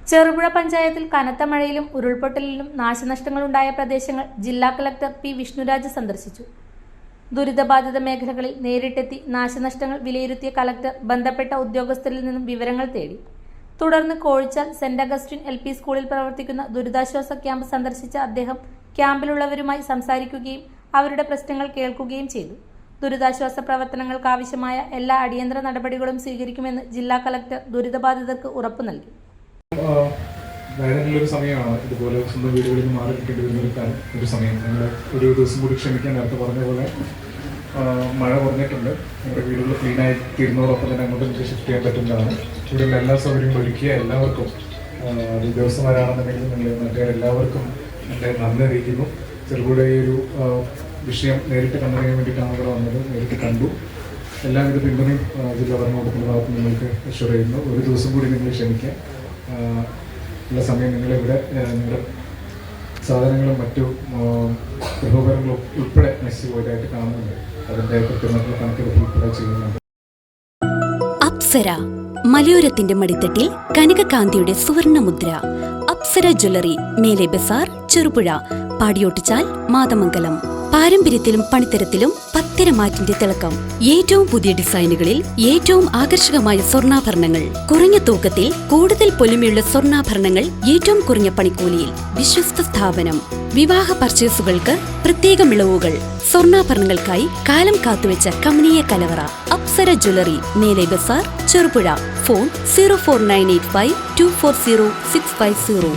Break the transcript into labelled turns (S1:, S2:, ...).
S1: ചെറുപുഴ പഞ്ചായത്തിൽ കനത്ത മഴയിലും ഉരുൾപൊട്ടലിലും നാശനഷ്ടങ്ങളുണ്ടായ പ്രദേശങ്ങൾ ജില്ലാ കളക്ടർ പി വിഷ്ണുരാജ് സന്ദർശിച്ചു. ദുരിതബാധിത മേഖലകളിൽ നേരിട്ടെത്തി നാശനഷ്ടങ്ങൾ വിലയിരുത്തിയ കളക്ടർ ബന്ധപ്പെട്ട ഉദ്യോഗസ്ഥരിൽ നിന്നും വിവരങ്ങൾ തേടി. തുടർന്ന് കോഴിച്ചാൽ സെന്റ് അഗസ്റ്റിൻ LP സ്കൂളിൽ പ്രവർത്തിക്കുന്ന ദുരിതാശ്വാസ ക്യാമ്പ് സന്ദർശിച്ച അദ്ദേഹം ക്യാമ്പിലുള്ളവരുമായി സംസാരിക്കുകയും അവരുടെ പ്രശ്നങ്ങൾ കേൾക്കുകയും ചെയ്തു. ദുരിതാശ്വാസ പ്രവർത്തനങ്ങൾക്കാവശ്യമായ എല്ലാ അടിയന്തര നടപടികളും സ്വീകരിക്കുമെന്ന് ജില്ലാ കളക്ടർ ദുരിതബാധിതർക്ക് ഉറപ്പു നൽകി.
S2: വേദനയുള്ളൊരു സമയമാണ്. ഇതുപോലെ സ്വന്തം വീടുകളിൽ നിന്ന് മാറി കിട്ടേണ്ടി വരുന്ന ഒരു സമയം. നമ്മൾ ഒരു ദിവസം കൂടി ക്ഷമിക്കാൻ നേരത്തെ പറഞ്ഞ പോലെ മഴ കുറഞ്ഞിട്ടുണ്ട്. നമ്മുടെ വീടുകൾ ക്ലീനായി തീരുന്നതോടൊപ്പം തന്നെ അങ്ങോട്ട് നമുക്ക് ഷിഫ്റ്റ് ചെയ്യാൻ പറ്റുന്നതാണ്. ഇവിടെയുള്ള എല്ലാ സൗകര്യങ്ങളും ഒരുക്കിയ എല്ലാവർക്കും, ഉദ്യോഗസ്ഥന്മാരാണെന്നുണ്ടെങ്കിലും നിങ്ങൾ നാട്ടുകാരെല്ലാവർക്കും എൻ്റെ നന്ദി അറിയിക്കുന്നു. ചെറുപുഴ ഈ ഒരു വിഷയം നേരിട്ട് കണ്ടറിയാൻ വേണ്ടിയിട്ടാണ് ഇവിടെ വന്നത്. നേരിട്ട് കണ്ടു. എല്ലാവിധ പിന്തുണയും ജില്ലാ ഭരണകൂടത്തിൻ്റെ ഭാഗത്ത് നിങ്ങൾക്ക് അഷ്വർ ചെയ്യുന്നു. ഒരു ദിവസം കൂടി നിങ്ങൾ ക്ഷമിക്കുക. ഉള്ള സമയം നിങ്ങളിവിടെ നിങ്ങളുടെ സാധനങ്ങളും മറ്റു ഗൃഹോപകരണങ്ങളും ഉൾപ്പെടെ നശിച്ചു പോയതായിട്ട് കാണുന്നുണ്ട്. അതിൻ്റെ കൃത്യമായിട്ടുള്ള കണക്കെടുപ്പ് ഉൾപ്പെടെ ചെയ്യുന്നുണ്ട്.
S3: അപ്സര മലയോരത്തിന്റെ മടിത്തട്ടിൽ കനകകാന്തിയുടെ സുവർണമുദ്ര. അപ്സര ജ്വല്ലറി, മേലെ ബസാർ, ചെറുപുഴ, പാടിയോട്ടിച്ചാൽ, മാതമംഗലം. പാരമ്പര്യത്തിലും പണിത്തരത്തിലും പത്തരമാറ്റിന്റെ തിളക്കം. ഏറ്റവും പുതിയ ഡിസൈനുകളിൽ ഏറ്റവും ആകർഷകമായ സ്വർണ്ണാഭരണങ്ങൾ. കുറഞ്ഞ തൂക്കത്തിൽ കൂടുതൽ പൊലിമയുള്ള സ്വർണ്ണാഭരണങ്ങൾ ഏറ്റവും കുറഞ്ഞ പണിക്കൂലിയിൽ. വിശ്വസ്ത സ്ഥാപനം. വിവാഹ പർച്ചേസുകൾക്ക് പ്രത്യേക ഇളവുകൾ. സ്വർണ്ണാഭരണങ്ങൾക്കായി കാലം കാത്തുവെച്ച കമനീയ കലവറ. അപ്സര ജ്വല്ലറി, മേലെ ബസാർ, ചെറുപുഴ. ഫോൺ 04985 240 650.